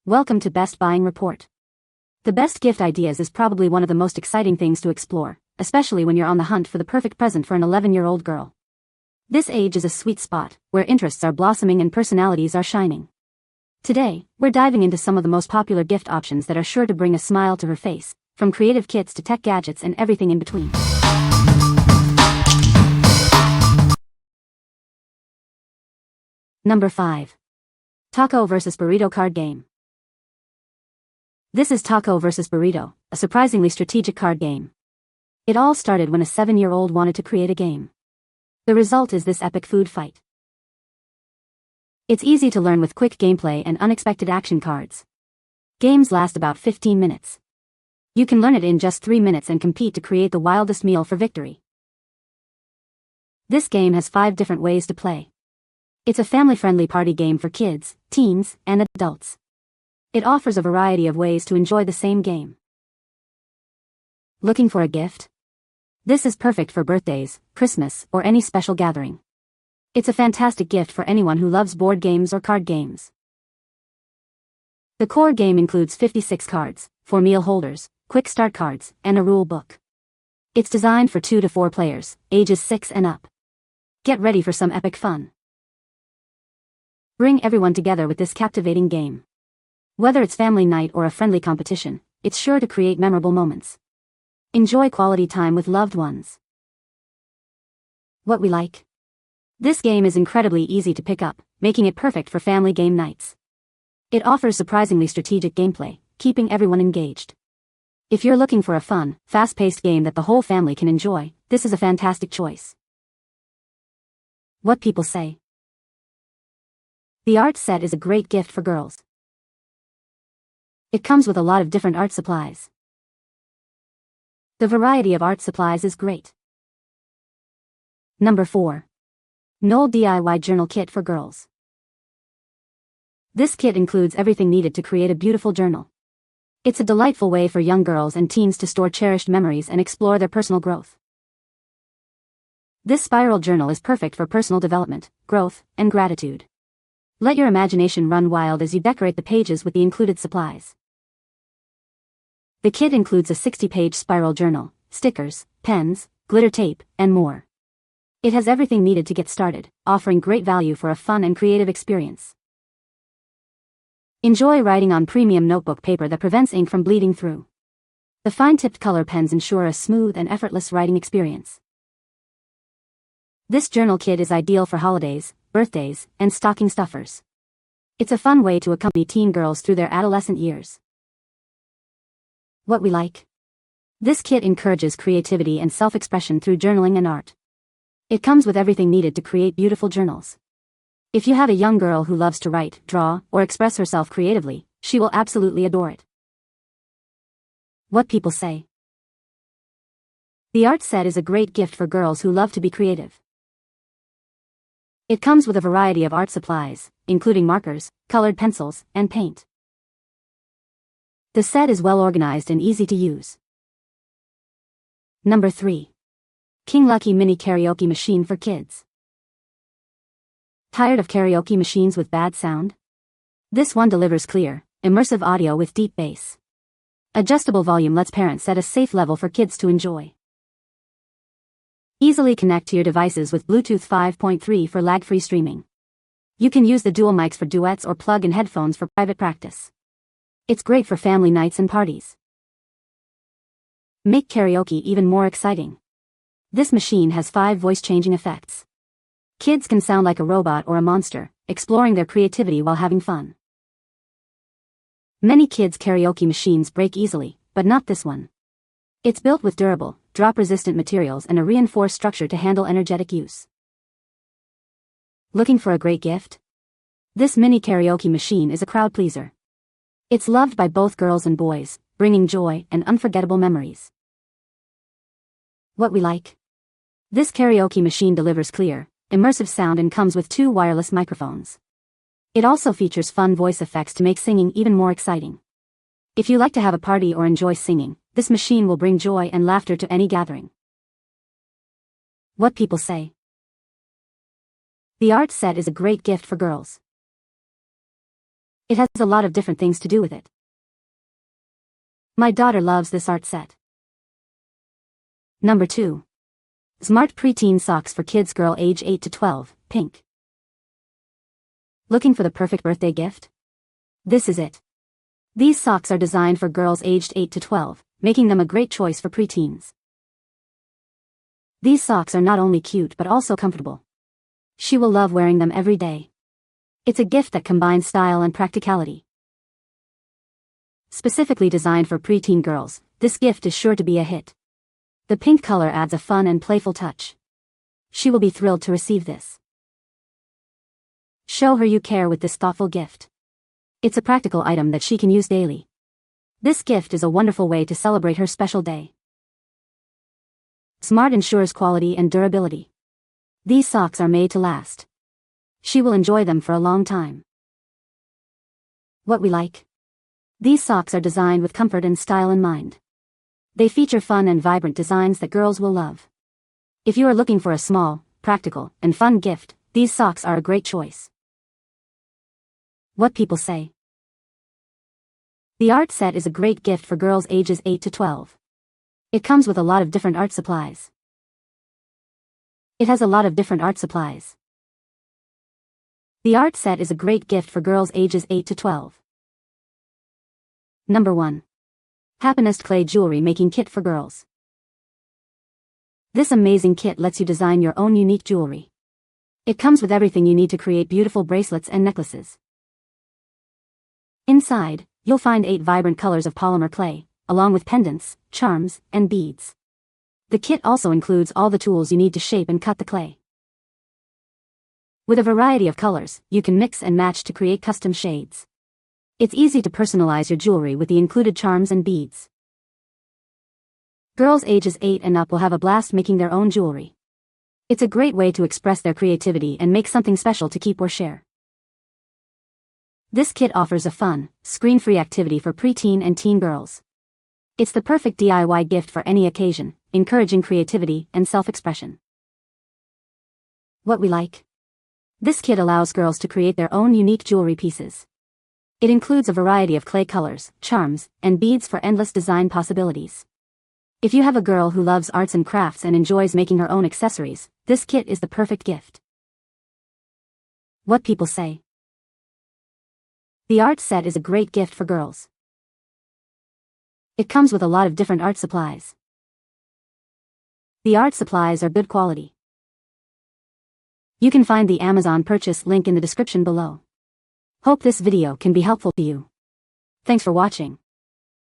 Welcome to Best Buying Report. The best gift ideas is probably one of the most exciting things to explore, especially when you're on the hunt for the perfect present for an 11-year-old girl. This age is a sweet spot, where interests are blossoming and personalities are shining. Today, we're diving into some of the most popular gift options that are sure to bring a smile to her face, from creative kits to tech gadgets and everything in between. Number 5. Taco vs. Burrito Card Game. This is Taco vs. Burrito, a surprisingly strategic card game. It all started when a 7-year-old wanted to create a game. The result is this epic food fight. It's easy to learn with quick gameplay and unexpected action cards. Games last about 15 minutes. You can learn it in just 3 minutes and compete to create the wildest meal for victory. This game has 5 different ways to play. It's a family-friendly party game for kids, teens, and adults. It offers a variety of ways to enjoy the same game. Looking for a gift? This is perfect for birthdays, Christmas, or any special gathering. It's a fantastic gift for anyone who loves board games or card games. The core game includes 56 cards, 4 meal holders, quick start cards, and a rule book. It's designed for 2 to 4 players, ages 6 and up. Get ready for some epic fun. Bring everyone together with this captivating game. Whether it's family night or a friendly competition, it's sure to create memorable moments. Enjoy quality time with loved ones. What we like? This game is incredibly easy to pick up, making it perfect for family game nights. It offers surprisingly strategic gameplay, keeping everyone engaged. If you're looking for a fun, fast-paced game that the whole family can enjoy, this is a fantastic choice. What people say. The art set is a great gift for girls. It comes with a lot of different art supplies. The variety of art supplies is great. Number 4. Nollh DIY Journal Kit for Girls. This kit includes everything needed to create a beautiful journal. It's a delightful way for young girls and teens to store cherished memories and explore their personal growth. This spiral journal is perfect for personal development, growth, and gratitude. Let your imagination run wild as you decorate the pages with the included supplies. The kit includes a 60-page spiral journal, stickers, pens, glitter tape, and more. It has everything needed to get started, offering great value for a fun and creative experience. Enjoy writing on premium notebook paper that prevents ink from bleeding through. The fine-tipped color pens ensure a smooth and effortless writing experience. This journal kit is ideal for holidays, birthdays, and stocking stuffers. It's a fun way to accompany teen girls through their adolescent years. What we like? This kit encourages creativity and self-expression through journaling and art. It comes with everything needed to create beautiful journals. If you have a young girl who loves to write, draw, or express herself creatively, she will absolutely adore it. What people say. The art set is a great gift for girls who love to be creative. It comes with a variety of art supplies, including markers, colored pencils, and paint. The set is well organized and easy to use. Number 3. Kinglucky Mini Karaoke Machine for Kids. Tired of karaoke machines with bad sound? This one delivers clear, immersive audio with deep bass. Adjustable volume lets parents set a safe level for kids to enjoy. Easily connect to your devices with Bluetooth 5.3 for lag-free streaming. You can use the dual mics for duets or plug-in headphones for private practice. It's great for family nights and parties. Make karaoke even more exciting. This machine has 5 voice-changing effects. Kids can sound like a robot or a monster, exploring their creativity while having fun. Many kids' karaoke machines break easily, but not this one. It's built with durable, drop-resistant materials and a reinforced structure to handle energetic use. Looking for a great gift? This mini karaoke machine is a crowd pleaser. It's loved by both girls and boys, bringing joy and unforgettable memories. What we like? This karaoke machine delivers clear, immersive sound and comes with 2 wireless microphones. It also features fun voice effects to make singing even more exciting. If you like to have a party or enjoy singing, this machine will bring joy and laughter to any gathering. What people say. The art set is a great gift for girls. It has a lot of different things to do with it. My daughter loves this art set. Number 2. Zmart Preteen Socks for Kids Girl age 8 to 12, pink. Looking for the perfect birthday gift? This is it. These socks are designed for girls aged 8 to 12, making them a great choice for preteens. These socks are not only cute but also comfortable. She will love wearing them every day. It's a gift that combines style and practicality. Specifically designed for preteen girls, this gift is sure to be a hit. The pink color adds a fun and playful touch. She will be thrilled to receive this. Show her you care with this thoughtful gift. It's a practical item that she can use daily. This gift is a wonderful way to celebrate her special day. Zmart ensures quality and durability. These socks are made to last. She will enjoy them for a long time. What we like? These socks are designed with comfort and style in mind. They feature fun and vibrant designs that girls will love. If you are looking for a small, practical, and fun gift, these socks are a great choice. What people say. The art set is a great gift for girls ages 8 to 12. It comes with a lot of different art supplies. It has a lot of different art supplies. The art set is a great gift for girls ages 8 to 12. Number 1. Hapinest Clay Jewelry Making Kit for Girls. This amazing kit lets you design your own unique jewelry. It comes with everything you need to create beautiful bracelets and necklaces. Inside, you'll find 8 vibrant colors of polymer clay, along with pendants, charms, and beads. The kit also includes all the tools you need to shape and cut the clay. With a variety of colors, you can mix and match to create custom shades. It's easy to personalize your jewelry with the included charms and beads. Girls ages 8 and up will have a blast making their own jewelry. It's a great way to express their creativity and make something special to keep or share. This kit offers a fun, screen-free activity for preteen and teen girls. It's the perfect DIY gift for any occasion, encouraging creativity and self-expression. What we like? This kit allows girls to create their own unique jewelry pieces. It includes a variety of clay colors, charms, and beads for endless design possibilities. If you have a girl who loves arts and crafts and enjoys making her own accessories, this kit is the perfect gift. What people say. The art set is a great gift for girls. It comes with a lot of different art supplies. The art supplies are good quality. You can find the Amazon purchase link in the description below. Hope this video can be helpful to you. Thanks for watching.